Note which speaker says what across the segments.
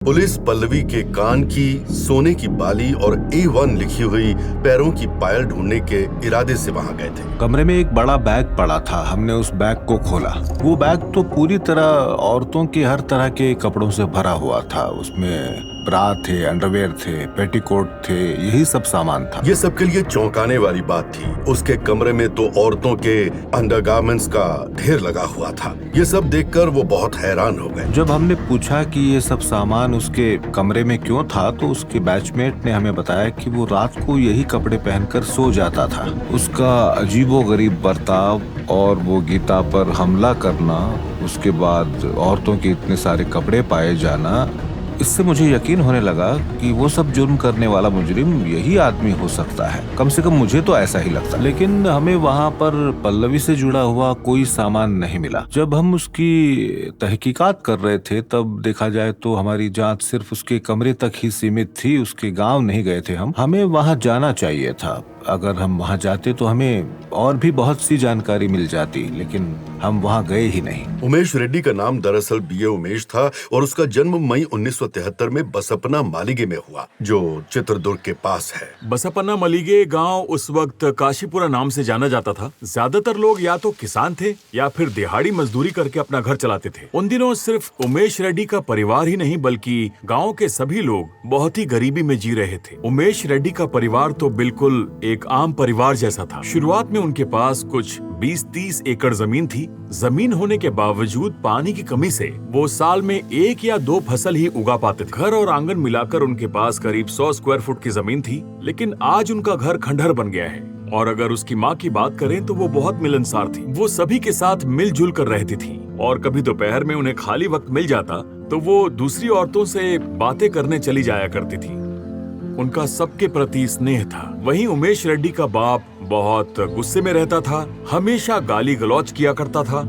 Speaker 1: Police Pallavi के कान की, सोने की बाली और A1 लिखी हुई पैरों की पायल ढूंढने के इरादे से वहां गए थे।
Speaker 2: कमरे में एक बड़ा बैग पड़ा था। हमने उस बैग को खोला। वो बैग तो पूरी तरह औरतों के हर तरह के कपड़ों से भरा हुआ था। उसमें ब्रा थे, अंडरवेयर थे, पेटीकोट थे, यही सब सामान था।
Speaker 1: ये सबके लिए चौंकाने वाली बात थी। उसके कमरे में तो औरतों के अंडरगारमेंट्स का ढेर लगा हुआ था। ये सब देखकर वो बहुत हैरान हो गए।
Speaker 2: जब हमने पूछा कि ये सब सामान उसके कमरे में क्यों था, तो उसके बैचमेट ने हमें बताया कि वो रात को यही कपड़े पहनकर सो जाता था। उसका अजीबोगरीब बर्ताव और वो गीता पर हमला करना, उसके बाद औरतों के इतने सारे कपड़े पाए जाना, इससे मुझे यकीन होने लगा कि वो सब जुर्म करने वाला मुजरिम यही आदमी हो सकता है। कम से कम मुझे तो ऐसा ही लगता। लेकिन हमें वहाँ पर पल्लवी से जुड़ा हुआ कोई सामान नहीं मिला। जब हम उसकी तहकीकात कर रहे थे तब देखा जाए तो हमारी जांच सिर्फ उसके कमरे तक ही सीमित थी। उसके गांव नहीं गए थे हम। हमें वहाँ जाना चाहिए था। अगर हम वहाँ जाते तो हमें और भी बहुत सी जानकारी मिल जाती, लेकिन हम वहाँ गए ही नहीं।
Speaker 1: उमेश रेड्डी का नाम दरअसल बीए उमेश था और उसका जन्म मई 1973 में बसपना मालिगे में हुआ, जो चित्रदुर्ग के पास है।
Speaker 3: बसपना मलिगे गांव उस वक्त काशीपुरा नाम से जाना जाता था। ज्यादातर लोग या तो किसान थे या फिर दिहाड़ी मजदूरी करके अपना घर चलाते थे। उन दिनों सिर्फ उमेश रेड्डी का परिवार ही नहीं बल्कि गाँव के सभी लोग बहुत ही गरीबी में जी रहे थे। उमेश रेड्डी का परिवार तो बिल्कुल एक आम परिवार जैसा था। शुरुआत में उनके पास कुछ 20-30 एकड़ जमीन थी। जमीन होने के बावजूद पानी की कमी से वो साल में 1 या 2 फसल ही उगा पाते थे। घर और आंगन मिलाकर उनके पास करीब 100 स्क्वायर फुट की जमीन थी। लेकिन आज उनका घर खंडहर बन गया है। और अगर उसकी माँ की बात करें तो वो बहुत मिलनसार थी। वो सभी के साथ मिलजुल कर रहती थी और कभी दोपहर में उन्हें खाली वक्त मिल जाता तो वो दूसरी औरतों से बातें करने चली जाया करती थी। उनका सबके प्रति स्नेह था। वहीं उमेश रेड्डी का बाप बहुत गुस्से में रहता था, हमेशा गाली गलौज किया करता था।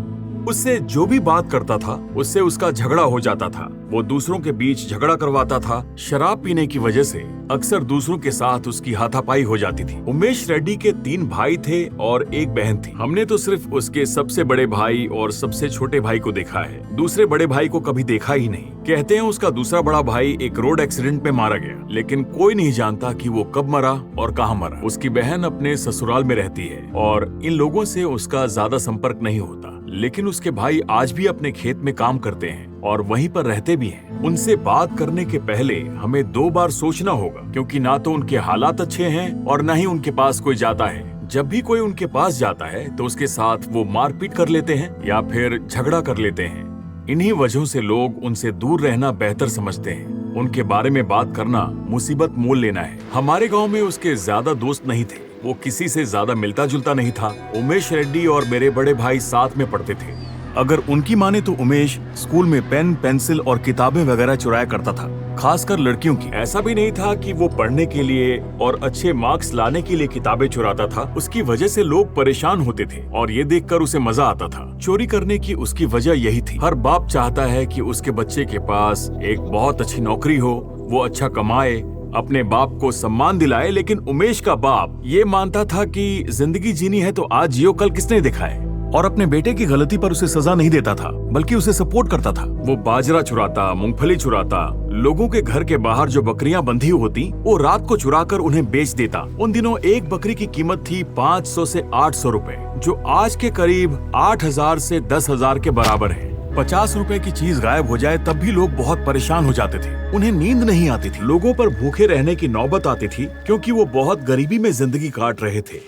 Speaker 3: उससे जो भी बात करता था उससे उसका झगड़ा हो जाता था। वो दूसरों के बीच झगड़ा करवाता था। शराब पीने की वजह से अक्सर दूसरों के साथ उसकी हाथापाई हो जाती थी। उमेश रेड्डी के 3 भाई थे और 1 बहन थी। हमने तो सिर्फ उसके सबसे बड़े भाई और सबसे छोटे भाई को देखा है। दूसरे बड़े भाई को कभी देखा ही नहीं। कहते हैं उसका दूसरा बड़ा भाई एक रोड एक्सीडेंट में मारा गया, लेकिन कोई नहीं जानता कि वो कब मरा और कहाँ मरा। उसकी बहन अपने ससुराल में रहती है और इन लोगों से उसका ज्यादा संपर्क नहीं होता। लेकिन उसके भाई आज भी अपने खेत में काम करते हैं और वहीं पर रहते भी हैं। उनसे बात करने के पहले हमें 2 बार सोचना होगा, क्योंकि ना तो उनके हालात अच्छे हैं और ना ही उनके पास कोई जाता है। जब भी कोई उनके पास जाता है तो उसके साथ वो मारपीट कर लेते हैं या फिर झगड़ा कर लेते हैं। इन्हीं वजहों से लोग उनसे दूर रहना बेहतर समझते हैं। उनके बारे में बात करना मुसीबत मोल लेना है। हमारे गाँव में उसके ज्यादा दोस्त नहीं थे। वो किसी से ज्यादा मिलता जुलता नहीं था। उमेश रेड्डी और मेरे बड़े भाई साथ में पढ़ते थे। अगर उनकी माने तो उमेश स्कूल में पेन, पेंसिल और किताबें वगैरह चुराया करता था, खासकर लड़कियों की। ऐसा भी नहीं था कि वो पढ़ने के लिए और अच्छे मार्क्स लाने के लिए किताबें चुराता था। उसकी वजह से लोग परेशान होते थे और ये देखकर उसे मजा आता था। चोरी करने की उसकी वजह यही थी। हर बाप चाहता है कि उसके बच्चे के पास एक बहुत अच्छी नौकरी हो, वो अच्छा कमाए, अपने बाप को सम्मान दिलाए। लेकिन उमेश का बाप ये मानता था कि जिंदगी जीनी है तो आज जियो, कल किसने देखा है। और अपने बेटे की गलती पर उसे सजा नहीं देता था, बल्कि उसे सपोर्ट करता था। वो बाजरा चुराता, मूंगफली चुराता, लोगों के घर के बाहर जो बकरियां बंधी होती वो रात को चुराकर उन्हें बेच देता। उन दिनों एक बकरी की कीमत थी 500 से 800 रुपए, जो आज के करीब 8000 से 10,000 के बराबर है। 50 रुपए की चीज गायब हो जाए तब भी लोग बहुत परेशान हो जाते थे। उन्हें नींद नहीं आती थी। लोगों पर भूखे रहने की नौबत आती थी, क्योंकि वो बहुत गरीबी में जिंदगी काट रहे थे।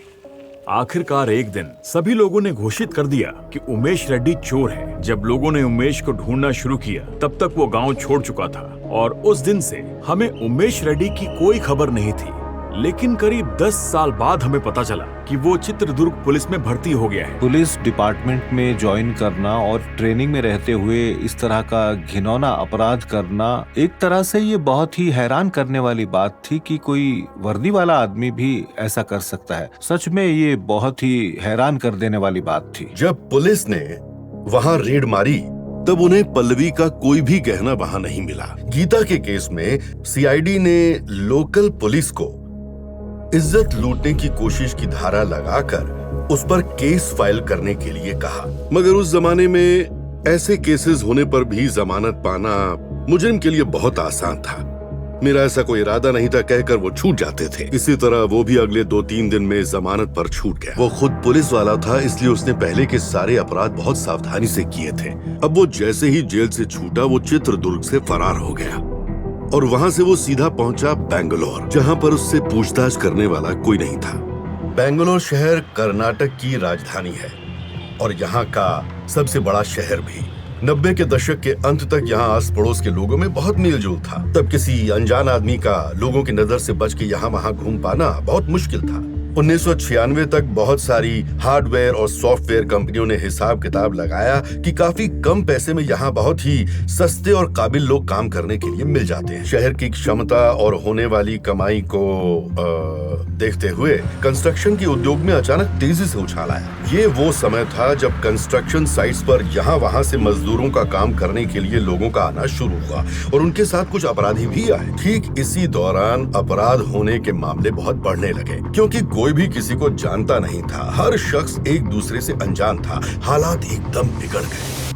Speaker 3: आखिरकार एक दिन सभी लोगों ने घोषित कर दिया कि उमेश रेड्डी चोर है। जब लोगों ने उमेश को ढूंढना शुरू किया तब तक वो गांव छोड़ चुका था और उस दिन से हमें उमेश रेड्डी की कोई खबर नहीं थी। लेकिन करीब 10 साल बाद हमें पता चला कि वो चित्रदुर्ग पुलिस में भर्ती हो गया है।
Speaker 2: पुलिस डिपार्टमेंट में ज्वाइन करना और ट्रेनिंग में रहते हुए इस तरह का घिनौना अपराध करना, एक तरह से ये बहुत ही हैरान करने वाली बात थी कि कोई वर्दी वाला आदमी भी ऐसा कर सकता है। सच में ये बहुत ही हैरान कर देने वाली बात थी।
Speaker 1: जब पुलिस ने वहां रेड मारी तब उन्हें पल्लवी का कोई भी गहना वहां नहीं मिला। गीता के केस में सीआईडी ने लोकल पुलिस को इज्जत लूटने की कोशिश की धारा लगाकर उस पर केस फाइल करने के लिए कहा, मगर उस जमाने में ऐसे केसेस होने पर भी जमानत पाना मुजरिम के लिए बहुत आसान था। मेरा ऐसा कोई इरादा नहीं था कहकर वो छूट जाते थे। इसी तरह वो भी अगले 2-3 दिन में जमानत पर छूट गया। वो खुद पुलिस वाला था, इसलिए उसने पहले के सारे अपराध बहुत सावधानी से किए थे। अब वो जैसे ही जेल से छूटा वो चित्रदुर्ग से फरार हो गया और वहां से वो सीधा पहुंचा बेंगलोर, जहां पर उससे पूछताछ करने वाला कोई नहीं था। बेंगलोर शहर कर्नाटक की राजधानी है और यहाँ का सबसे बड़ा शहर भी। 90 के दशक के अंत तक यहाँ आस पड़ोस के लोगों में बहुत मेलजोल था। तब किसी अनजान आदमी का लोगों की नजर से बच के यहाँ वहाँ घूम पाना बहुत मुश्किल था। 1996 तक बहुत सारी हार्डवेयर और सॉफ्टवेयर कंपनियों ने हिसाब किताब लगाया कि काफी कम पैसे में यहाँ बहुत ही सस्ते और काबिल लोग काम करने के लिए मिल जाते हैं। शहर की क्षमता और होने वाली कमाई को देखते हुए कंस्ट्रक्शन के उद्योग में अचानक तेजी से उछाल आया। ये वो समय था जब कंस्ट्रक्शन साइट्स पर यहाँ वहाँ से मजदूरों का काम करने के लिए लोगों का आना शुरू हुआ और उनके साथ कुछ अपराधी भी आए। ठीक इसी दौरान अपराध होने के मामले बहुत बढ़ने लगे, क्योंकि कोई भी किसी को जानता नहीं था। हर शख्स एक दूसरे से अनजान था। हालात एकदम बिगड़ गए।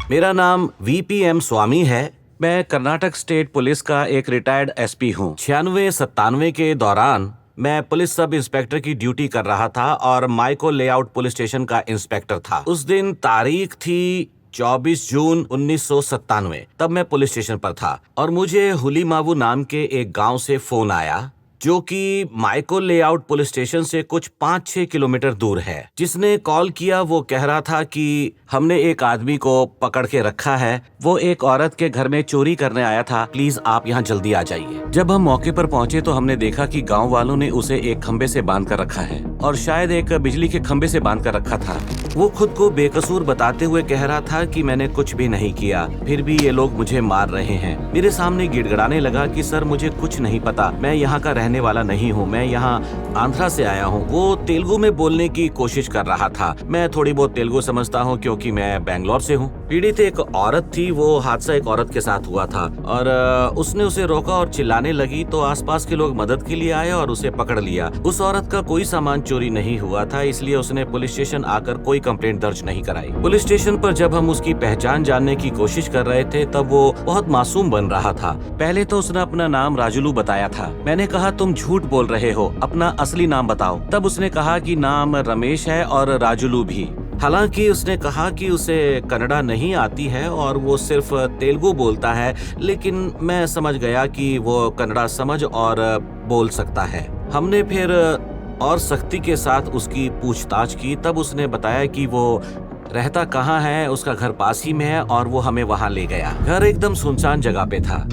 Speaker 4: मेरा नाम VPM स्वामी है। मैं कर्नाटक स्टेट पुलिस का एक रिटायर्ड SP हूँ। 96-97 के दौरान मैं पुलिस सब इंस्पेक्टर की ड्यूटी कर रहा था और माइको लेआउट पुलिस स्टेशन का इंस्पेक्टर था। उस दिन तारीख थी 24 जून 1997। तब मैं पुलिस स्टेशन पर था और मुझे हुलीमावू नाम के एक गांव से फोन आया जो कि माइको लेआउट पुलिस स्टेशन से कुछ 5-6 किलोमीटर दूर है। जिसने कॉल किया वो कह रहा था कि हमने एक आदमी को पकड़ के रखा है, वो एक औरत के घर में चोरी करने आया था, प्लीज आप यहाँ जल्दी आ जाइए। जब हम मौके पर पहुंचे तो हमने देखा कि गांव वालों ने उसे एक खंबे से बांध कर रखा है और शायद एक बिजली के खंबे से बांध कर रखा था। वो खुद को बेकसूर बताते हुए कह रहा था कि मैंने कुछ भी नहीं किया, फिर भी ये लोग मुझे मार रहे हैं। मेरे सामने गिड़गिड़ाने लगा कि सर मुझे कुछ नहीं पता, मैं यहाँ का रहने वाला नहीं हूँ, मैं यहाँ आंध्रा से आया हूँ। वो तेलुगु में बोलने की कोशिश कर रहा था। मैं थोड़ी बहुत तेलुगु समझता हूँ क्योंकि मैं बेंगलोर से हूँ। पीड़ित एक औरत थी। वो हादसा एक औरत के साथ हुआ था और उसने उसे रोका और चिल्लाने लगी तो आसपास के लोग मदद के लिए आए और उसे पकड़ लिया। उस औरत का कोई सामान चोरी नहीं हुआ था, इसलिए उसने पुलिस स्टेशन आकर कोई कंप्लेंट दर्ज नहीं कराई। पुलिस स्टेशन पर जब हम उसकी पहचान जानने की कोशिश कर रहे थे तब वो बहुत मासूम बन रहा था। पहले तो उसने अपना नाम राजुलू बताया था। मैंने कहा तुम झूठ बोल रहे हो, अपना असली नाम बताओ। तब उसने कहा कि नाम रमेश है और राजुलू भी। हालांकि उसने कहा कि उसे कन्नड़ा नहीं आती है और वो सिर्फ तेलुगु बोलता है, लेकिन मैं समझ गया कि वो कन्नड़ा समझ और बोल सकता है। हमने फिर और सख्ती के साथ उसकी पूछताछ की। तब उसने बताया कि वो रहता कहाँ है, उसका घर पास ही में है और वो हमें वहाँ ले गया। घर एकदम सुनसान जगह पे था,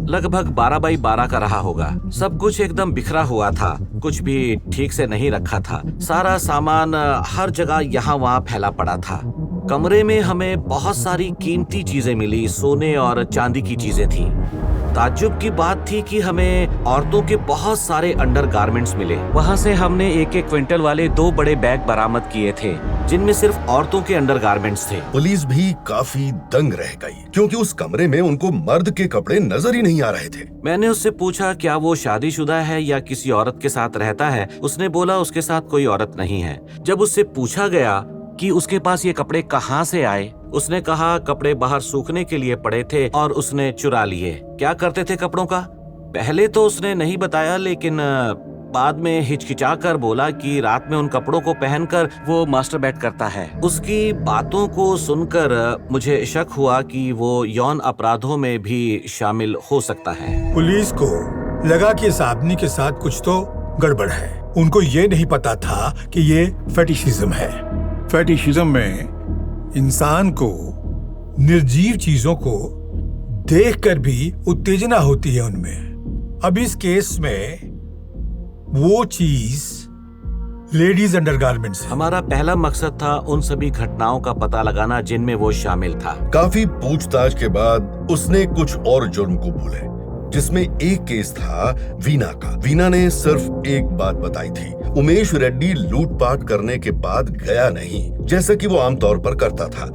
Speaker 4: लगभग 12x12 का रहा होगा। सब कुछ एकदम बिखरा हुआ था, कुछ भी ठीक से नहीं रखा था। सारा सामान हर जगह यहाँ वहाँ फैला पड़ा था। कमरे में हमें बहुत सारी कीमती चीजें मिली, सोने और चांदी की चीजें थी। ताज्जुब की बात थी कि हमें औरतों के बहुत सारे अंडर गारमेंट्स मिले। वहाँ से हमने 1-1 क्विंटल वाले 2 बड़े बैग बरामद किए थे जिनमें सिर्फ औरतों के अंडर गारमेंट्स थे।
Speaker 1: पुलिस भी काफी दंग रह गई क्योंकि उस कमरे में उनको मर्द के कपड़े नजर ही नहीं आ रहे थे।
Speaker 4: मैंने उससे पूछा क्या वो शादीशुदा है या किसी औरत के साथ रहता है। उसने बोला उसके साथ कोई औरत नहीं है। जब उससे पूछा गया कि उसके पास ये कपड़े कहाँ से आए, उसने कहा कपड़े बाहर सूखने के लिए पड़े थे और उसने चुरा लिए। क्या करते थे कपड़ों का? पहले तो उसने नहीं बताया, लेकिन बाद में हिचकिचा कर बोला कि रात में उन कपड़ों को पहनकर वो मास्टरबेट करता है। उसकी बातों को सुनकर मुझे शक हुआ कि वो यौन अपराधों में भी शामिल हो सकता है।
Speaker 5: पुलिस को लगा कि इस आदमी के साथ कुछ तो गड़बड़ है। उनको ये नहीं पता था कि ये फेटिशिज्म है। फेटिशिज्म में इंसान को निर्जीव चीजों को देखकर भी उत्तेजना होती है उनमें। अब इस केस में वो चीज लेडीज अंडरगारमेंट्स है।
Speaker 4: हमारा पहला मकसद था उन सभी घटनाओं का पता लगाना जिनमें वो शामिल था।
Speaker 1: काफी पूछताछ के बाद उसने कुछ और जुर्म को भूले, जिसमें एक केस था वीना का। वीना ने सिर्फ एक बात बताई थी, उमेश रेड्डी लूटपाट करने के बाद गया नहीं जैसा कि वो आमतौर पर करता था,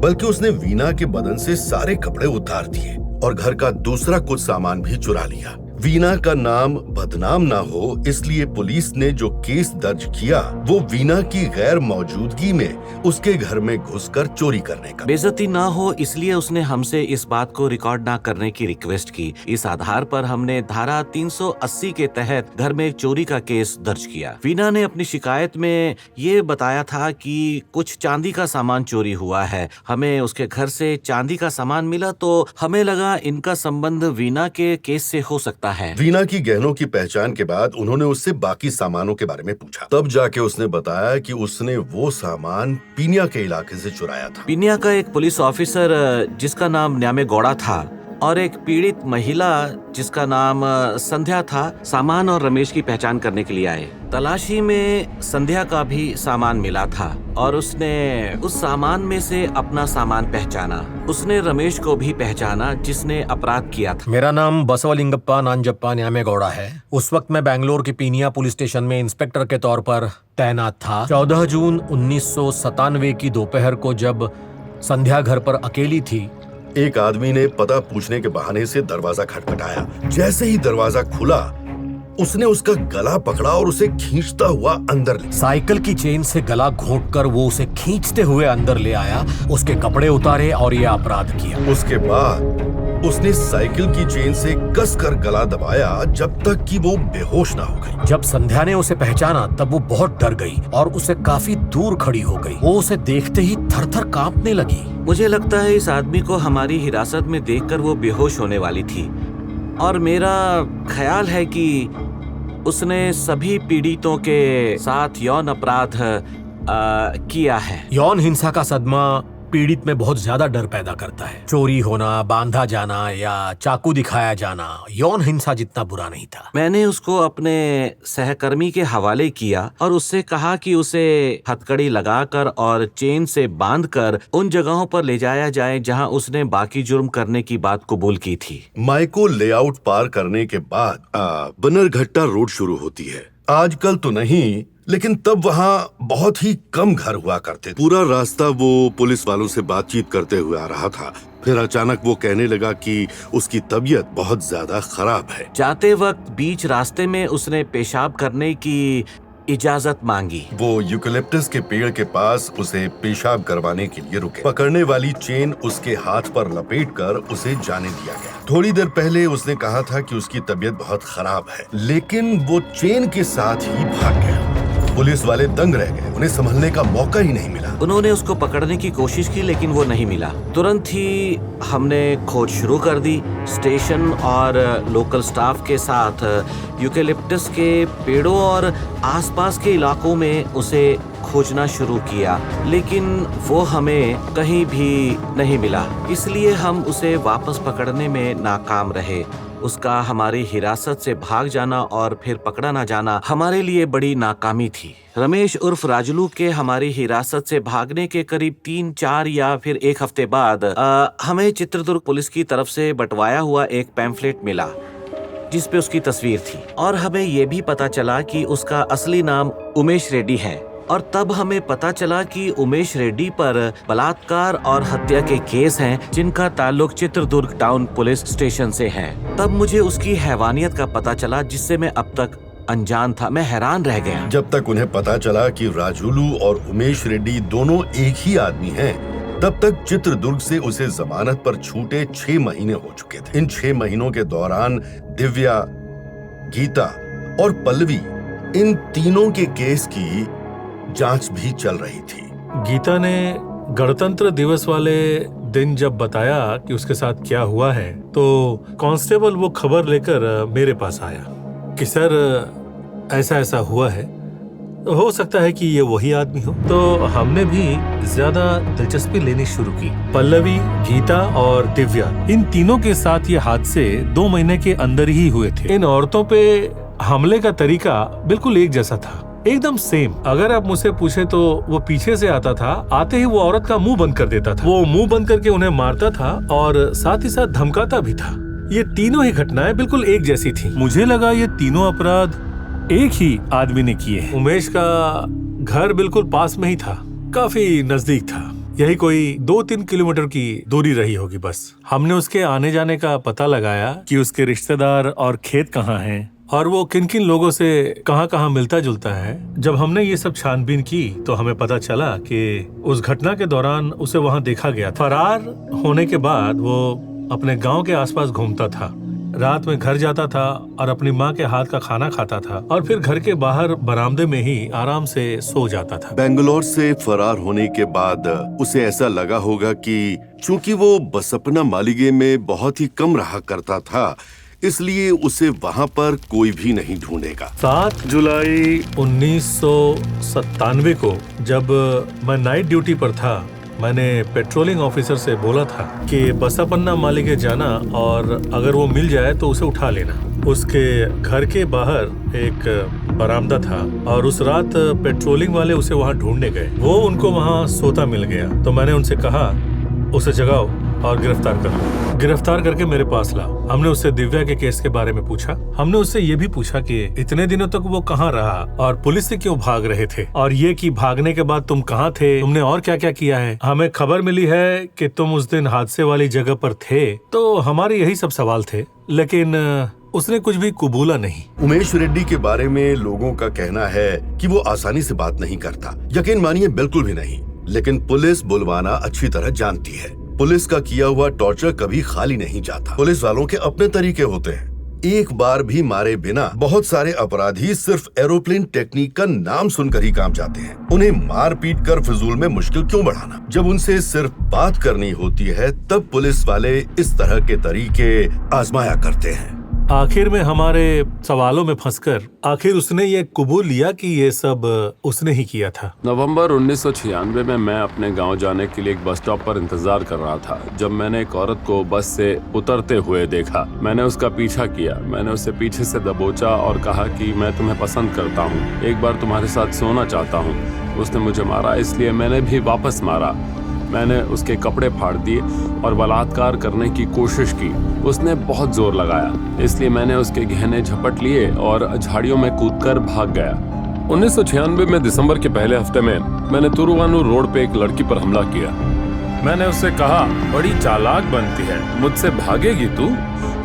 Speaker 1: बल्कि उसने वीना के बदन से सारे कपड़े उतार दिए और घर का दूसरा कुछ सामान भी चुरा लिया। वीना का नाम बदनाम ना हो इसलिए पुलिस ने जो केस दर्ज किया वो वीना की गैर मौजूदगी में उसके घर में घुसकर चोरी करने का।
Speaker 4: बेइज्जती ना हो इसलिए उसने हमसे इस बात को रिकॉर्ड ना करने की रिक्वेस्ट की। इस आधार पर हमने धारा 380 के तहत घर में चोरी का केस दर्ज किया। वीना ने अपनी शिकायत में ये बताया था कि कुछ चांदी का सामान चोरी हुआ है। हमें उसके घर से चांदी का सामान मिला तो हमें लगा इनका संबंध वीना के केस से हो सकता है।
Speaker 1: वीना की गहनों की पहचान के बाद उन्होंने उससे बाकी सामानों के बारे में पूछा। तब जाके उसने बताया कि उसने वो सामान पीनिया के इलाके से चुराया था।
Speaker 4: पीनिया का एक पुलिस ऑफिसर जिसका नाम न्यामे गौड़ा था और एक पीड़ित महिला जिसका नाम संध्या था सामान और रमेश की पहचान करने के लिए आए। तलाशी में संध्या का भी सामान मिला था और उसने उस सामान में से अपना सामान पहचाना। उसने रमेश को भी पहचाना जिसने अपराध किया था।
Speaker 6: मेरा नाम बसवलिंगप्पा नांजप्पा न्यामेगौड़ा है। उस वक्त मैं बेंगलोर के पीनिया पुलिस स्टेशन में इंस्पेक्टर के तौर पर तैनात था। 14 जून 1997 की दोपहर को जब संध्या घर पर अकेली थी,
Speaker 1: एक आदमी ने पता पूछने के बहाने से दरवाजा खटखटाया। जैसे ही दरवाजा खुला उसने उसका गला पकड़ा और उसे खींचता हुआ अंदर ले।
Speaker 6: साइकिल की चेन से गला घोंटकर वो उसे खींचते हुए अंदर ले आया, उसके कपड़े उतारे और ये अपराध किया।
Speaker 1: उसके बाद उसने साइकिल की चेन से कसकर गला दबाया जब तक कि वो बेहोश ना हो गई।
Speaker 6: जब संध्या ने उसे पहचाना तब वो बहुत डर गई और उसे काफी दूर खड़ी हो गई। वो उसे देखते ही थर-थर कांपने लगी।
Speaker 4: मुझे लगता है इस आदमी को हमारी हिरासत में देखकर वो बेहोश होने वाली थी और मेरा ख्याल है कि उसने सभी पीड़ितों के साथ यौन अपराध किया है।
Speaker 6: यौन हिंसा का सदमा पीड़ित में बहुत ज्यादा डर पैदा करता है। चोरी होना, बांधा जाना या चाकू दिखाया जाना यौन हिंसा जितना बुरा नहीं था।
Speaker 4: मैंने उसको अपने सहकर्मी के हवाले किया और उससे कहा कि उसे हथकड़ी लगाकर और चेन से बांधकर उन जगहों पर ले जाया जाए जहां उसने बाकी जुर्म करने की बात कबूल की थी।
Speaker 1: माइको लेआउट पार करने के बाद बनरघट्टा रोड शुरू होती है। आजकल तो नहीं, लेकिन तब वहाँ बहुत ही कम घर हुआ करते। पूरा रास्ता वो पुलिस वालों से बातचीत करते हुए आ रहा था। फिर अचानक वो कहने लगा कि उसकी तबीयत बहुत ज्यादा खराब है।
Speaker 4: जाते वक्त बीच रास्ते में उसने पेशाब करने की इजाजत मांगी।
Speaker 1: वो यूकेलिप्टस के पेड़ के पास उसे पेशाब करवाने के लिए रुके। पकड़ने वाली चेन उसके हाथ पर लपेटकर उसे जाने दिया गया। थोड़ी देर पहले उसने कहा था कि उसकी तबीयत बहुत खराब है, लेकिन वो चेन के साथ ही भाग गया। पुलिस वाले दंग रह गए, उन्हें संभलने का मौका ही नहीं मिला।
Speaker 4: उन्होंने उसको पकड़ने की कोशिश की लेकिन वो नहीं मिला। तुरंत ही हमने खोज शुरू कर दी। स्टेशन और लोकल स्टाफ के साथ यूकेलिप्टस के पेड़ों और आसपास के इलाकों में उसे खोजना शुरू किया, लेकिन वो हमें कहीं भी नहीं मिला। इसलिए हम उसे वापस पकड़ने में नाकाम रहे। उसका हमारी हिरासत से भाग जाना और फिर पकड़ा ना जाना हमारे लिए बड़ी नाकामी थी। रमेश उर्फ राजुलू के हमारी हिरासत से भागने के करीब 3-4 या फिर 1 हफ्ते बाद हमें चित्रदुर्ग पुलिस की तरफ से बंटवाया हुआ एक पैम्फलेट मिला जिस पे उसकी तस्वीर थी और हमें ये भी पता चला कि उसका असली नाम उमेश रेड्डी है। और तब हमें पता चला कि उमेश रेड्डी पर बलात्कार और हत्या के केस हैं जिनका ताल्लुक चित्रदुर्ग टाउन पुलिस स्टेशन से है। तब मुझे उसकी हैवानियत का पता चला जिससे मैं अब तक अनजान था। मैं हैरान रह गया।
Speaker 1: जब तक उन्हें पता चला कि राजुलू और उमेश रेड्डी दोनों एक ही आदमी हैं, तब तक चित्रदुर्ग से उसे जमानत पर छूटे 6 महीने हो चुके थे। इन 6 महीनों के दौरान दिव्या, गीता और पल्लवी, इन तीनों के केस की जांच भी चल रही थी।
Speaker 7: गीता ने गणतंत्र दिवस वाले दिन जब बताया कि उसके साथ क्या हुआ है तो कांस्टेबल वो खबर लेकर मेरे पास आया कि सर ऐसा ऐसा हुआ है, हो सकता है कि ये वही आदमी हो। तो हमने भी ज्यादा दिलचस्पी लेनी शुरू की। पल्लवी, गीता और दिव्या, इन तीनों के साथ ये हादसे 2 महीने के अंदर ही हुए थे। इन औरतों पे हमले का तरीका बिल्कुल एक जैसा था, एकदम सेम। अगर आप मुझसे पूछे तो वो पीछे से आता था, आते ही वो औरत का मुंह बंद कर देता था। वो मुंह बंद करके उन्हें मारता था और साथ ही साथ धमकाता भी था। ये तीनों ही घटनाएं बिल्कुल एक जैसी थी। मुझे लगा ये तीनों अपराध एक ही आदमी ने किए। उमेश का घर बिल्कुल पास में ही था, काफी नजदीक था। यही कोई 2-3 किलोमीटर की दूरी रही होगी बस। हमने उसके आने जाने का पता लगाया कि उसके रिश्तेदार और खेत कहाँ हैं और वो किन किन लोगों से कहाँ मिलता जुलता है। जब हमने ये सब छानबीन की तो हमें पता चला कि उस घटना के दौरान उसे वहाँ देखा गया। फरार होने के बाद वो अपने गांव के आसपास घूमता था, रात में घर जाता था और अपनी माँ के हाथ का खाना खाता था और फिर घर के बाहर बरामदे में ही आराम से सो जाता था।
Speaker 1: बेंगलोर से फरार होने के बाद उसे ऐसा लगा होगा कि चूंकि वो बसपना मालिगे में बहुत ही कम रहा करता था, इसलिए उसे वहाँ पर कोई भी नहीं ढूंढेगा।
Speaker 7: 7 जुलाई 1997 को जब मैं नाइट ड्यूटी पर था, मैंने पेट्रोलिंग ऑफिसर से बोला था कि बसपन्ना मालिगे जाना और अगर वो मिल जाए तो उसे उठा लेना। उसके घर के बाहर एक बरामदा था और उस रात पेट्रोलिंग वाले उसे वहां ढूंढने गए। वो उनको वहां सोता मिल गया तो मैंने उनसे कहा उसे जगाओ और गिरफ्तार कर लो। गिरफ्तार करके मेरे पास लाओ। हमने उससे दिव्या के केस के बारे में पूछा। हमने उससे ये भी पूछा कि इतने दिनों तक वो कहाँ रहा और पुलिस से क्यों भाग रहे थे, और ये कि भागने के बाद तुम कहाँ थे, तुमने और क्या क्या किया है। हमें खबर मिली है कि तुम उस दिन हादसे वाली जगह पर थे। तो हमारे यही सब सवाल थे, लेकिन उसने कुछ भी कबूला नहीं।
Speaker 1: उमेश रेड्डी के बारे में लोगों का कहना है कि वो आसानी से बात नहीं करता। यकीन मानिए बिल्कुल भी नहीं, लेकिन पुलिस बुलवाना अच्छी तरह जानती है। पुलिस का किया हुआ टॉर्चर कभी खाली नहीं जाता। पुलिस वालों के अपने तरीके होते हैं। एक बार भी मारे बिना बहुत सारे अपराधी सिर्फ एरोप्लेन टेक्निक का नाम सुनकर ही काम जाते हैं। उन्हें मार पीट कर फिजूल में मुश्किल क्यों बढ़ाना। जब उनसे सिर्फ बात करनी होती है तब पुलिस वाले इस तरह के तरीके आजमाया करते हैं।
Speaker 7: आखिर में हमारे सवालों में फंसकर आखिर उसने ये कबूल लिया कि ये सब उसने ही किया था।
Speaker 8: नवंबर 1996 में मैं अपने गांव जाने के लिए एक बस स्टॉप पर इंतजार कर रहा था जब मैंने एक औरत को बस से उतरते हुए देखा। मैंने उसका पीछा किया। मैंने उसे पीछे से दबोचा और कहा कि मैं तुम्हें पसंद करता हूँ, एक बार तुम्हारे साथ सोना चाहता हूँ। उसने मुझे मारा, इसलिए मैंने भी वापस मारा। मैंने उसके कपड़े फाड़ दिए और बलात्कार करने की कोशिश की। उसने बहुत जोर लगाया, इसलिए मैंने उसके गहने झपट लिए और झाड़ियों में कूदकर भाग गया। 1996 में दिसंबर के पहले हफ्ते में मैंने तुरुवानू रोड पे एक लड़की पर हमला किया। मैंने उससे कहा, बड़ी चालाक बनती है, मुझसे भागेगी तू।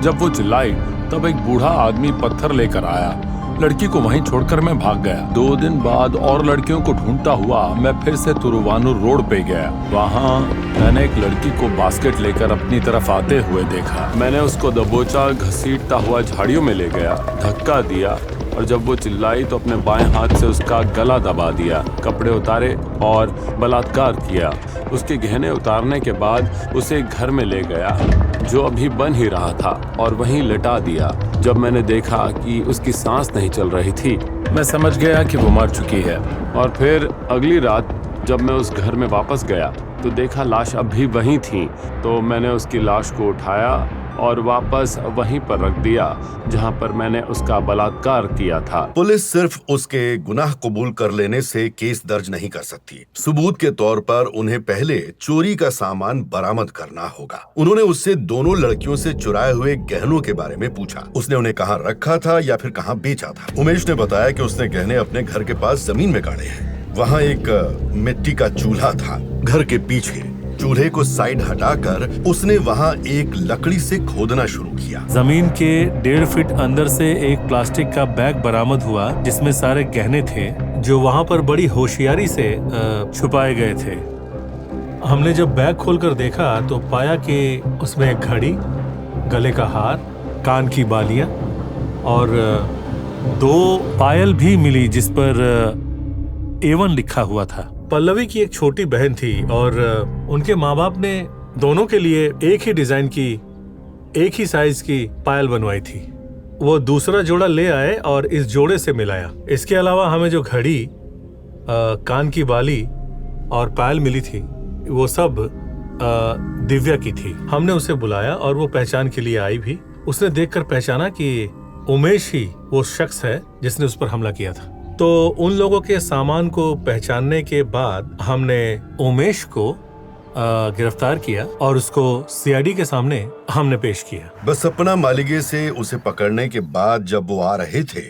Speaker 8: जब वो चिल्लाई तब एक बूढ़ा आदमी पत्थर लेकर आया। लड़की को वहीं छोड़कर मैं भाग गया। 2 दिन बाद और लड़कियों को ढूंढता हुआ मैं फिर से तुरुवानू रोड पे गया। वहाँ मैंने एक लड़की को बास्केट लेकर अपनी तरफ आते हुए देखा। मैंने उसको दबोचा, घसीटता हुआ झाड़ियों में ले गया, धक्का दिया और जब वो चिल्लाई तो अपने बाएं हाथ से उसका गला दबा दिया, कपड़े उतारे और बलात्कार किया। उसके गहने उतारने के बाद उसे घर में ले गया जो अभी बन ही रहा था और वहीं लिटा दिया। जब मैंने देखा कि उसकी सांस नहीं चल रही थी, मैं समझ गया कि वो मर चुकी है। और फिर अगली रात जब मैं उस घर में वापस गया तो देखा लाश अभी वहीं थी। तो मैंने उसकी लाश को उठाया और वापस वहीं पर रख दिया जहां पर मैंने उसका बलात्कार किया था।
Speaker 1: पुलिस सिर्फ उसके गुनाह कबूल कर लेने से केस दर्ज नहीं कर सकती। सबूत के तौर पर उन्हें पहले चोरी का सामान बरामद करना होगा। उन्होंने उससे दोनों लड़कियों से चुराए हुए गहनों के बारे में पूछा। उसने उन्हें कहाँ रखा था या फिर कहाँ बेचा था। उमेश ने बताया कि उसने गहने अपने घर के पास जमीन में गाड़े हैं। वहाँ एक मिट्टी का चूल्हा था घर के पीछे। चूल्हे को साइड हटाकर उसने वहाँ एक लकड़ी से खोदना शुरू किया।
Speaker 7: जमीन के 1.5 फीट अंदर से एक प्लास्टिक का बैग बरामद हुआ जिसमें सारे गहने थे जो वहाँ पर बड़ी होशियारी से छुपाए गए थे। हमने जब बैग खोलकर देखा तो पाया कि उसमें एक घड़ी, गले का हार, कान की बालियां और 2 पायल भी मिली जिस पर A1 लिखा हुआ था। पल्लवी की एक छोटी बहन थी और उनके माँ बाप ने दोनों के लिए एक ही डिजाइन की, एक ही साइज की पायल बनवाई थी। वो दूसरा जोड़ा ले आए और इस जोड़े से मिलाया। इसके अलावा हमें जो घड़ी, कान की बाली और पायल मिली थी वो सब दिव्या की थी। हमने उसे बुलाया और वो पहचान के लिए आई भी। उसने देखकर पहचाना कि उमेश ही वो शख्स है जिसने उस पर हमला किया था। तो उन लोगों के सामान को पहचानने के बाद हमने उमेश को गिरफ्तार किया और उसको सीआईडी के सामने हमने पेश किया।
Speaker 1: बसपना मालिगे से उसे पकड़ने के बाद जब वो आ रहे थे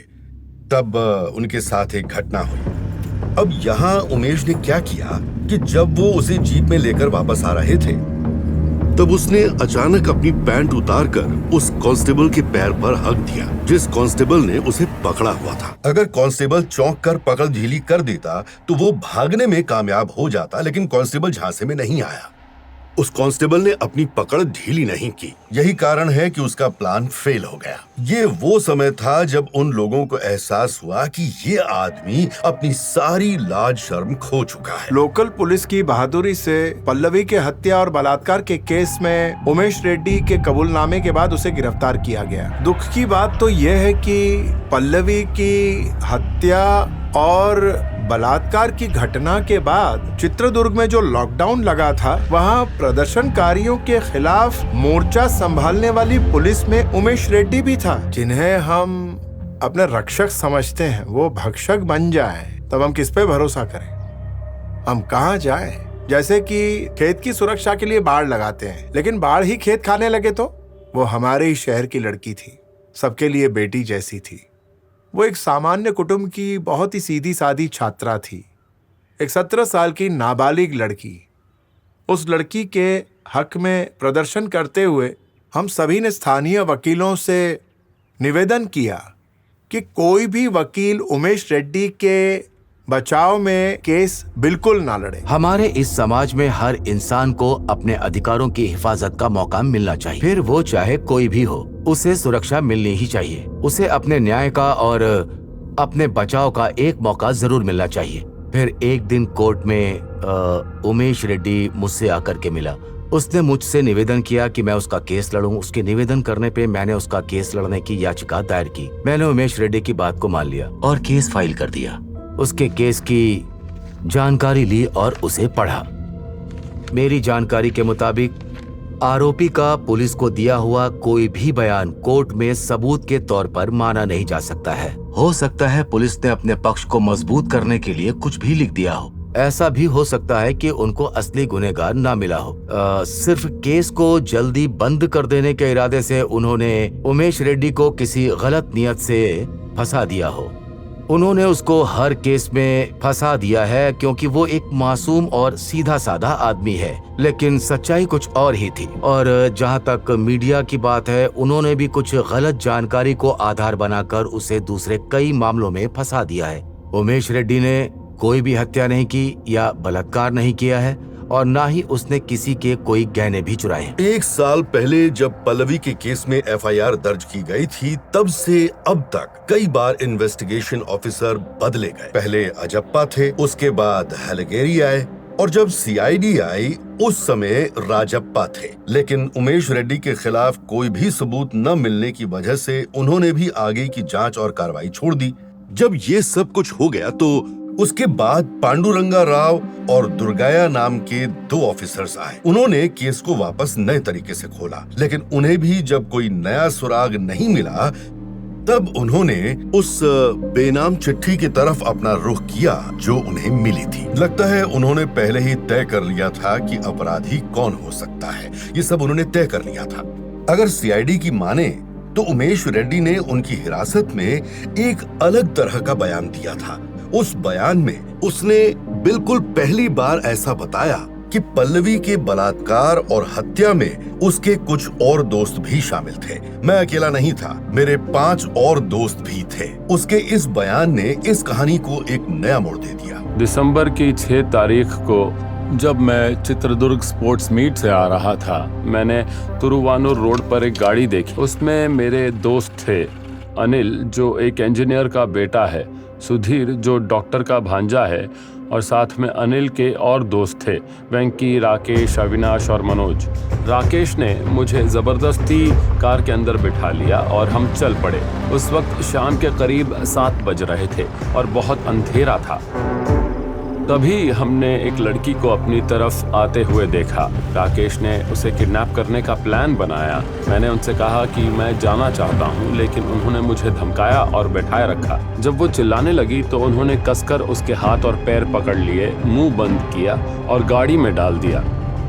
Speaker 1: तब उनके साथ एक घटना हुई। अब यहाँ उमेश ने क्या किया कि जब वो उसे जीप में लेकर वापस आ रहे थे तब उसने अचानक अपनी पैंट उतारकर उस कांस्टेबल के पैर पर हक दिया जिस कांस्टेबल ने उसे पकड़ा हुआ था। अगर कांस्टेबल चौंक कर पकड़ ढीली कर देता तो वो भागने में कामयाब हो जाता, लेकिन कांस्टेबल झांसे में नहीं आया। उस कांस्टेबल ने अपनी पकड़ ढीली नहीं की। यही कारण है कि उसका प्लान फेल हो गया। ये वो समय था जब उन लोगों को एहसास हुआ कि ये आदमी अपनी सारी लाज शर्म खो चुका है।
Speaker 9: लोकल पुलिस की बहादुरी से पल्लवी के हत्या और बलात्कार के केस में उमेश रेड्डी के कबूलनामे के बाद उसे गिरफ्तार किया गया। दुख की बात तो यह है कि पल्लवी की हत्या और बलात्कार की घटना के बाद चित्रदुर्ग में जो लॉकडाउन लगा था वहाँ प्रदर्शनकारियों के खिलाफ मोर्चा संभालने वाली पुलिस में उमेश रेड्डी भी था। जिन्हें हम अपने रक्षक समझते हैं वो भक्षक बन जाए तब हम किस पे भरोसा करें, हम कहाँ जाएं? जैसे कि खेत की सुरक्षा के लिए बाड़ लगाते हैं, लेकिन बाड़ ही खेत खाने लगे तो। वो हमारे ही शहर की लड़की थी, सबके लिए बेटी जैसी थी। वो एक सामान्य कुटुंब की बहुत ही सीधी सादी छात्रा थी, एक 17 साल की नाबालिग लड़की। उस लड़की के हक में प्रदर्शन करते हुए हम सभी ने स्थानीय वकीलों से निवेदन किया कि कोई भी वकील उमेश रेड्डी के बचाव में केस बिल्कुल ना लड़े।
Speaker 10: हमारे इस समाज में हर इंसान को अपने अधिकारों की हिफाजत का मौका मिलना चाहिए, फिर वो चाहे कोई भी हो। उसे सुरक्षा मिलनी ही चाहिए। उसे अपने न्याय का और अपने बचाव का एक मौका जरूर मिलना चाहिए। फिर एक दिन कोर्ट में उमेश रेड्डी मुझसे आकर के मिला। उसने मुझसे निवेदन किया कि मैं उसका केस लड़ूं। उसके निवेदन करने पे मैंने उसका केस लड़ने की याचिका दायर की। मैंने उमेश रेड्डी की बात को मान लिया और केस फाइल कर दिया। उसके केस की जानकारी ली और उसे पढ़ा। मेरी जानकारी के मुताबिक आरोपी का पुलिस को दिया हुआ कोई भी बयान कोर्ट में सबूत के तौर पर माना नहीं जा सकता है। हो सकता है पुलिस ने अपने पक्ष को मजबूत करने के लिए कुछ भी लिख दिया हो। ऐसा भी हो सकता है कि उनको असली गुनहगार ना मिला हो। सिर्फ केस को जल्दी बंद कर देने के इरादे से उन्होंने उमेश रेड्डी को किसी गलत नियत से फंसा दिया हो। उन्होंने उसको हर केस में फंसा दिया है क्योंकि वो एक मासूम और सीधा साधा आदमी है, लेकिन सच्चाई कुछ और ही थी। और जहाँ तक मीडिया की बात है, उन्होंने भी कुछ गलत जानकारी को आधार बनाकर उसे दूसरे कई मामलों में फंसा दिया है। उमेश रेड्डी ने कोई भी हत्या नहीं की या बलात्कार नहीं किया है और ना ही उसने किसी के कोई गहने भी चुराए।
Speaker 1: 1 साल पहले जब पल्लवी के केस में FIR दर्ज की गई थी, तब से अब तक कई बार इन्वेस्टिगेशन ऑफिसर बदले गए। पहले अजप्पा थे, उसके बाद हेलगेरी आए और जब CID आई उस समय राजप्पा थे। लेकिन उमेश रेड्डी के खिलाफ कोई भी सबूत न मिलने की वजह से उन्होंने भी आगे की जांच और कार्रवाई छोड़ दी। जब ये सब कुछ हो गया तो उसके बाद पांडुरंगा राव और दुर्गाया नाम के 2 ऑफिसर्स आए। उन्होंने केस को वापस नए तरीके से खोला, लेकिन उन्हें भी जब कोई नया सुराग नहीं मिला तब उन्होंने उस बेनाम चिट्ठी की तरफ अपना रुख किया जो उन्हें मिली थी। लगता है उन्होंने पहले ही तय कर लिया था कि अपराधी कौन हो सकता है। ये सब उन्होंने तय कर लिया था। अगर CID की माने तो उमेश रेड्डी ने उनकी हिरासत में एक अलग तरह का बयान दिया था। उस बयान में उसने बिल्कुल पहली बार ऐसा बताया कि पल्लवी के बलात्कार और हत्या में उसके कुछ और दोस्त भी शामिल थे। मैं अकेला नहीं था, मेरे 5 और दोस्त भी थे। उसके इस बयान ने इस कहानी को एक नया मोड़ दे दिया।
Speaker 8: दिसंबर की 6 तारीख को जब मैं चित्रदुर्ग स्पोर्ट्स मीट से आ रहा था, मैंने तुरुवानूर रोड पर एक गाड़ी देखी। उसमें मेरे दोस्त थे, अनिल जो एक इंजीनियर का बेटा है, सुधीर जो डॉक्टर का भांजा है और साथ में अनिल के और दोस्त थे, वेंकी, राकेश, अविनाश और मनोज। राकेश ने मुझे ज़बरदस्ती कार के अंदर बिठा लिया और हम चल पड़े। उस वक्त शाम के करीब 7 बज रहे थे और बहुत अंधेरा था। तभी हमने एक लड़की को अपनी तरफ आते हुए देखा। राकेश ने उसे किडनैप करने का प्लान बनाया। मैंने उनसे कहा कि मैं जाना चाहता हूँ, लेकिन उन्होंने मुझे धमकाया और बैठाए रखा। जब वो चिल्लाने लगी तो उन्होंने कसकर उसके हाथ और पैर पकड़ लिए, मुंह बंद किया और गाड़ी में डाल दिया।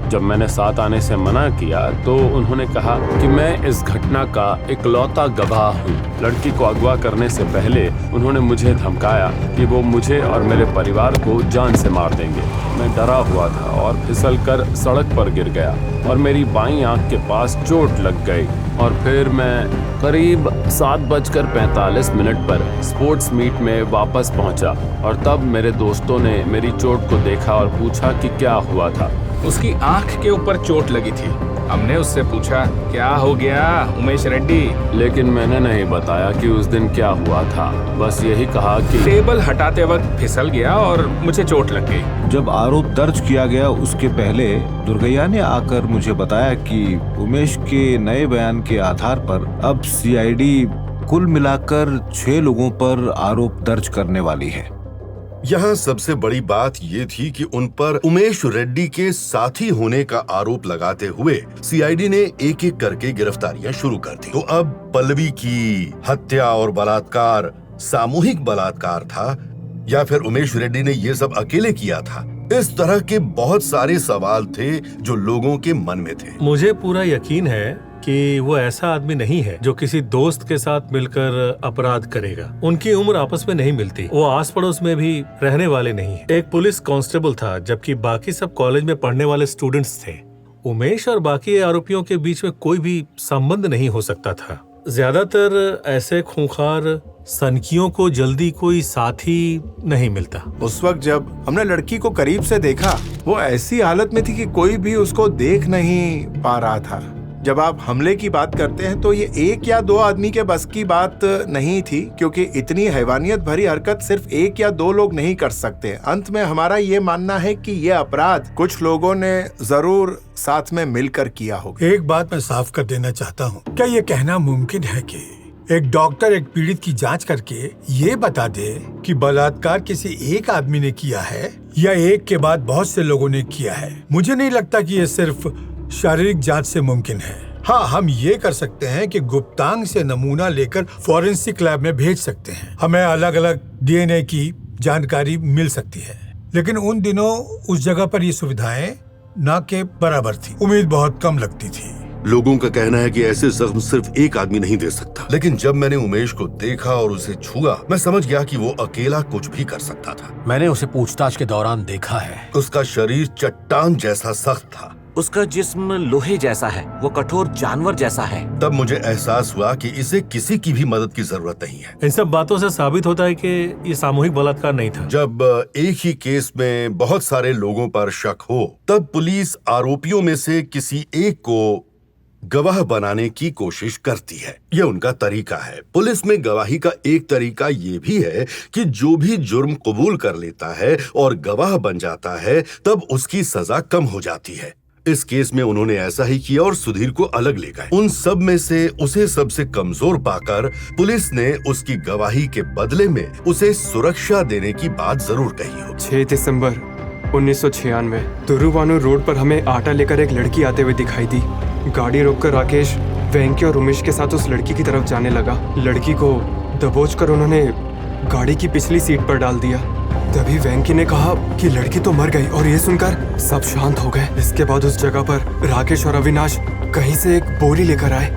Speaker 8: जब मैंने साथ आने से मना किया तो उन्होंने कहा कि मैं इस घटना का इकलौता गवाह हूँ। लड़की को अगवा करने से पहले उन्होंने मुझे धमकाया कि वो मुझे और मेरे परिवार को जान से मार देंगे। मैं डरा हुआ था और फिसलकर सड़क पर गिर गया और मेरी बाईं आंख के पास चोट लग गई। और फिर मैं करीब 7:45 पर स्पोर्ट्स मीट में वापस पहुंचा और तब मेरे दोस्तों ने मेरी चोट को देखा और पूछा कि क्या हुआ था।
Speaker 11: उसकी आंख के ऊपर चोट लगी थी। हमने उससे पूछा क्या हो गया उमेश रेड्डी,
Speaker 8: लेकिन मैंने नहीं बताया कि उस दिन क्या हुआ था। बस यही कहा कि
Speaker 11: टेबल हटाते वक्त फिसल गया और मुझे चोट लग गई।
Speaker 2: जब आरोप दर्ज किया गया उसके पहले दुर्गैया ने आकर मुझे बताया कि उमेश के नए बयान के आधार पर अब सीआईडी कुल मिलाकर 6 लोगों पर आरोप दर्ज करने वाली है।
Speaker 1: यहाँ सबसे बड़ी बात ये थी कि उन पर उमेश रेड्डी के साथी होने का आरोप लगाते हुए सीआईडी ने एक एक करके गिरफ्तारियां शुरू कर दी। तो अब पल्लवी की हत्या और बलात्कार सामूहिक बलात्कार था या फिर उमेश रेड्डी ने ये सब अकेले किया था? इस तरह के बहुत सारे सवाल थे जो लोगों के मन में थे।
Speaker 7: मुझे पूरा यकीन है कि वो ऐसा आदमी नहीं है जो किसी दोस्त के साथ मिलकर अपराध करेगा। उनकी उम्र आपस में नहीं मिलती, वो आस पड़ोस में भी रहने वाले नहीं है। एक पुलिस कांस्टेबल था जबकि बाकी सब कॉलेज में पढ़ने वाले स्टूडेंट्स थे। उमेश और बाकी आरोपियों के बीच में कोई भी संबंध नहीं हो सकता था। ज्यादातर ऐसे खूंखार सनकियों को जल्दी कोई साथी नहीं मिलता।
Speaker 9: उस वक्त जब हमने लड़की को करीब से देखा, वो ऐसी हालत में थी कि कोई भी उसको देख नहीं पा रहा था। जब आप हमले की बात करते हैं तो ये 1 या 2 आदमी के बस की बात नहीं थी, क्योंकि इतनी हैवानियत भरी हरकत सिर्फ 1 या 2 लोग नहीं कर सकते। अंत में हमारा ये मानना है कि ये अपराध कुछ लोगों ने जरूर साथ में मिलकर किया होगा।
Speaker 5: एक बात मैं साफ कर देना चाहता हूँ, क्या ये कहना मुमकिन है कि एक डॉक्टर एक पीड़ित की जांच करके ये बता दे कि बलात्कार किसी एक आदमी ने किया है या एक के बाद बहुत से लोगों ने किया है? मुझे नहीं लगता कि ये सिर्फ शारीरिक जांच से मुमकिन है। हाँ, हम ये कर सकते हैं कि गुप्तांग से नमूना लेकर फॉरेंसिक लैब में भेज सकते हैं। हमें अलग अलग डीएनए की जानकारी मिल सकती है, लेकिन उन दिनों उस जगह पर ये सुविधाएं ना के बराबर थी। उम्मीद बहुत कम लगती थी।
Speaker 1: लोगों का कहना है कि ऐसे जख्म सिर्फ एक आदमी नहीं दे सकता, लेकिन जब मैंने उमेश को देखा और उसे छुआ, मैं समझ गया कि वो अकेला कुछ भी कर सकता था।
Speaker 6: मैंने उसे पूछताछ के दौरान देखा है।
Speaker 1: उसका शरीर चट्टान जैसा सख्त था,
Speaker 4: उसका जिस्म लोहे जैसा है, वो कठोर जानवर जैसा है।
Speaker 1: तब मुझे एहसास हुआ कि इसे किसी की भी मदद की जरूरत नहीं है।
Speaker 7: इन सब बातों से साबित होता है कि ये सामूहिक बलात्कार नहीं था।
Speaker 1: जब एक ही केस में बहुत सारे लोगों पर शक हो, तब पुलिस आरोपियों में से किसी एक को गवाह बनाने की कोशिश करती है। ये उनका तरीका है। पुलिस में गवाही का एक तरीका ये भी है कि जो भी जुर्म कबूल कर लेता है और गवाह बन जाता है, तब उसकी सजा कम हो जाती है। इस केस में उन्होंने ऐसा ही किया और सुधीर को अलग ले गए। उन सब में से उसे सबसे कमजोर पाकर पुलिस ने उसकी गवाही के बदले में उसे सुरक्षा देने की बात जरूर कही हो।
Speaker 12: 6 दिसंबर 1996 तुरुवानू रोड पर हमें आटा लेकर एक लड़की आते हुए दिखाई दी। गाड़ी रोककर राकेश वेंकी और उमेश के साथ उस लड़की की तरफ जाने लगा। लड़की को दबोचकर उन्होंने गाड़ी की पिछली सीट पर डाल दिया। तभी वेंकी ने कहा कि लड़की तो मर गई और ये सुनकर सब शांत हो गए। इसके बाद उस जगह पर राकेश और अविनाश कहीं से एक बोरी लेकर आए।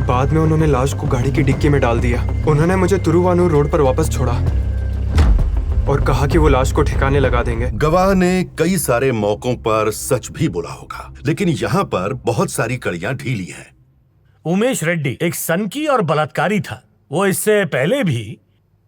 Speaker 12: बाद में उन्होंने लाश को गाड़ी की डिक्की में डाल दिया। उन्होंने मुझे तुरुवानू रोड पर वापस छोड़ा और कहा कि वो लाश को ठिकाने लगा देंगे।
Speaker 1: गवाह ने कई सारे मौकों पर सच भी बोला होगा, लेकिन यहाँ पर बहुत सारी कड़ियां ढीली हैं।
Speaker 13: उमेश रेड्डी एक सनकी और बलात्कारी था। वो इससे पहले भी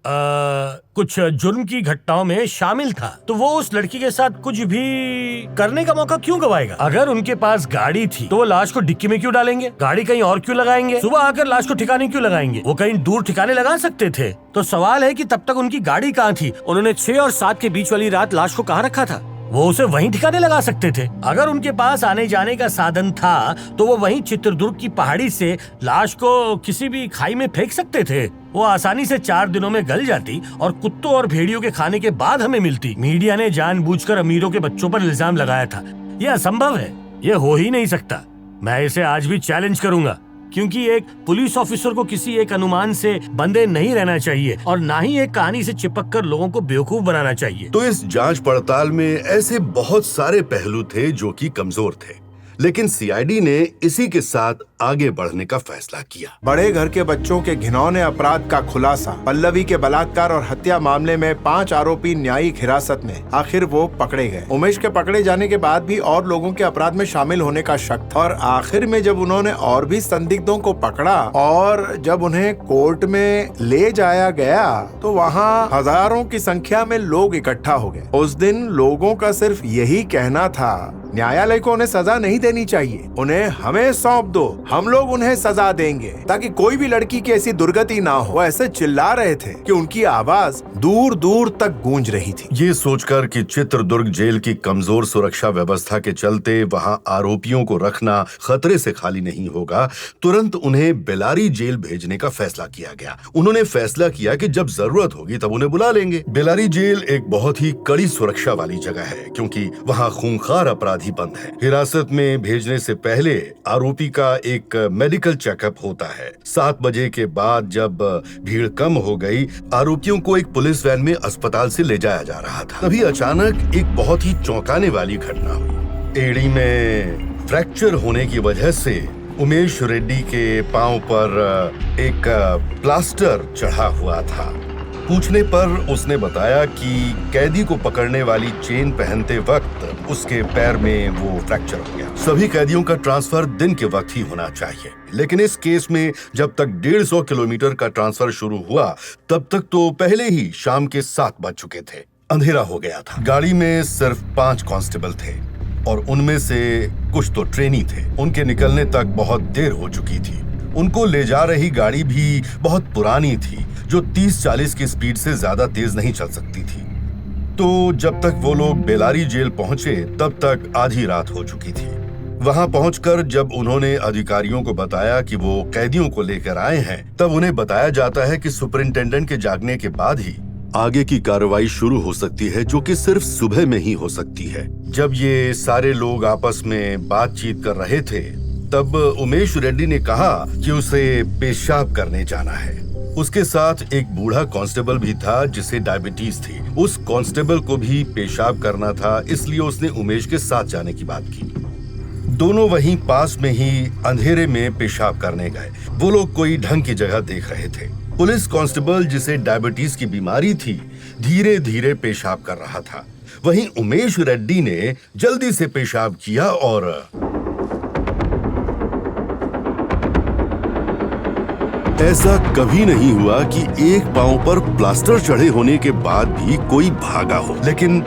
Speaker 13: कुछ जुर्म की घटनाओं में शामिल था, तो वो उस लड़की के साथ कुछ भी करने का मौका क्यों गवाएगा? अगर उनके पास गाड़ी थी तो वो लाश को डिक्की में क्यों डालेंगे? गाड़ी कहीं और क्यों लगाएंगे? सुबह आकर लाश को ठिकाने क्यों लगाएंगे? वो कहीं दूर ठिकाने लगा सकते थे। तो सवाल है कि तब तक उनकी गाड़ी कहाँ थी?
Speaker 4: उन्होंने 6 और 7 के बीच वाली रात लाश को कहाँ रखा था?
Speaker 13: वो उसे वहीं ठिकाने लगा सकते थे। अगर उनके पास आने जाने का साधन था तो वो वहीं चित्रदुर्ग की पहाड़ी से लाश को किसी भी खाई में फेंक सकते थे। वो आसानी से 4 दिनों में गल जाती और कुत्तों और भेड़ियों के खाने के बाद हमें मिलती। मीडिया ने जानबूझकर अमीरों के बच्चों पर इल्जाम लगाया था। यह असंभव है, ये हो ही नहीं सकता। मैं इसे आज भी चैलेंज करूंगा, क्योंकि एक पुलिस ऑफिसर को किसी एक अनुमान से बंधे नहीं रहना चाहिए और ना ही एक कहानी से चिपककर लोगों को बेवकूफ बनाना चाहिए।
Speaker 1: तो इस जांच पड़ताल में ऐसे बहुत सारे पहलू थे जो कि कमजोर थे। लेकिन सीआईडी ने इसी के साथ आगे बढ़ने का फैसला किया।
Speaker 9: बड़े घर के बच्चों के घिनौने अपराध का खुलासा, पल्लवी के बलात्कार और हत्या मामले में 5 आरोपी न्यायिक हिरासत में, आखिर वो पकड़े गए। उमेश के पकड़े जाने के बाद भी और लोगों के अपराध में शामिल होने का शक था, और आखिर में जब उन्होंने और भी संदिग्धों को पकड़ा और जब उन्हें कोर्ट में ले जाया गया तो वहाँ हजारों की संख्या में लोग इकट्ठा हो गए। उस दिन लोगों का सिर्फ यही कहना था, न्यायालय को उन्हें सजा नहीं देनी चाहिए, उन्हें हमें सौंप दो, हम लोग उन्हें सजा देंगे ताकि कोई भी लड़की की ऐसी दुर्गति ना हो। वो ऐसे चिल्ला रहे थे कि उनकी आवाज दूर दूर तक गूंज रही थी।
Speaker 1: ये सोचकर कि चित्रदुर्ग जेल की कमजोर सुरक्षा व्यवस्था के चलते वहां आरोपियों को रखना खतरे से खाली नहीं होगा, तुरंत उन्हें बेलारी जेल भेजने का फैसला किया गया। उन्होंने फैसला किया कि जब जरूरत होगी तब उन्हें बुला लेंगे। बेलारी जेल एक बहुत ही कड़ी सुरक्षा वाली जगह है क्योंकि वहाँ खूंखार अपराधी बंद है। हिरासत में भेजने से पहले आरोपी का एक मेडिकल चेकअप होता है। 7 बजे के बाद जब भीड़ कम हो गई, आरोपियों को एक पुलिस वैन में अस्पताल से ले जाया जा रहा था। तभी अचानक एक बहुत ही चौंकाने वाली घटना हुई। एड़ी में फ्रैक्चर होने की वजह से उमेश रेड्डी के पांव पर एक प्लास्टर चढ़ा हुआ था। पूछने पर उसने बताया कि कैदी को पकड़ने वाली चेन पहनते वक्त उसके पैर में वो फ्रैक्चर हो गया। सभी कैदियों का ट्रांसफर दिन के वक्त ही होना चाहिए, लेकिन इस केस में जब तक 150 किलोमीटर का ट्रांसफर शुरू हुआ तब तक तो पहले ही शाम के 7 बज चुके थे। अंधेरा हो गया था। गाड़ी में सिर्फ 5 कांस्टेबल थे और उनमें से कुछ तो ट्रेनी थे। उनके निकलने तक बहुत देर हो चुकी थी। उनको ले जा रही गाड़ी भी बहुत पुरानी थी जो 30-40 की स्पीड से ज्यादा तेज नहीं चल सकती थी। तो जब तक वो लोग बेलारी जेल पहुंचे तब तक आधी रात हो चुकी थी। वहां पहुंचकर जब उन्होंने अधिकारियों को बताया कि वो कैदियों को लेकर आए हैं, तब उन्हें बताया जाता है कि सुपरिंटेंडेंट के जागने के बाद ही आगे की कार्रवाई शुरू हो सकती है, जो कि सिर्फ सुबह में ही हो सकती है। जब ये सारे लोग आपस में बातचीत कर रहे थे तब उमेश रेड्डी ने कहा कि उसे पेशाब करने जाना है। उसके साथ एक बूढ़ा कांस्टेबल भी था जिसे डायबिटीज थी। उस कांस्टेबल को भी पेशाब करना था, इसलिए उसने उमेश के साथ जाने की बात की। दोनों वहीं पास में ही अंधेरे में पेशाब करने गए। वो लोग कोई ढंग की जगह देख रहे थे। पुलिस कांस्टेबल जिसे डायबिटीज की बीमारी थी धीरे धीरे पेशाब कर रहा था। वहीं उमेश रेड्डी ने जल्दी से पेशाब किया और ऐसा कभी नहीं हुआ कि एक पांव पर प्लास्टर चढ़े होने के बाद भी कोई भागा हो, लेकिन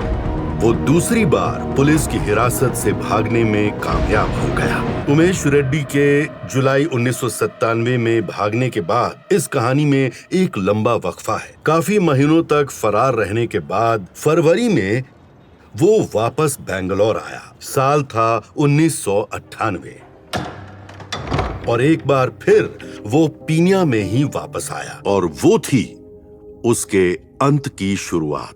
Speaker 1: वो दूसरी बार पुलिस की हिरासत से भागने में कामयाब हो गया। उमेश रेड्डी के जुलाई 1997 में भागने के बाद इस कहानी में एक लंबा वक्फा है। काफी महीनों तक फरार रहने के बाद फरवरी में वो वापस बेंगलोर आया। साल था 1998 और एक बार फिर वो पीनिया में ही वापस आया और वो थी उसके अंत की शुरुआत।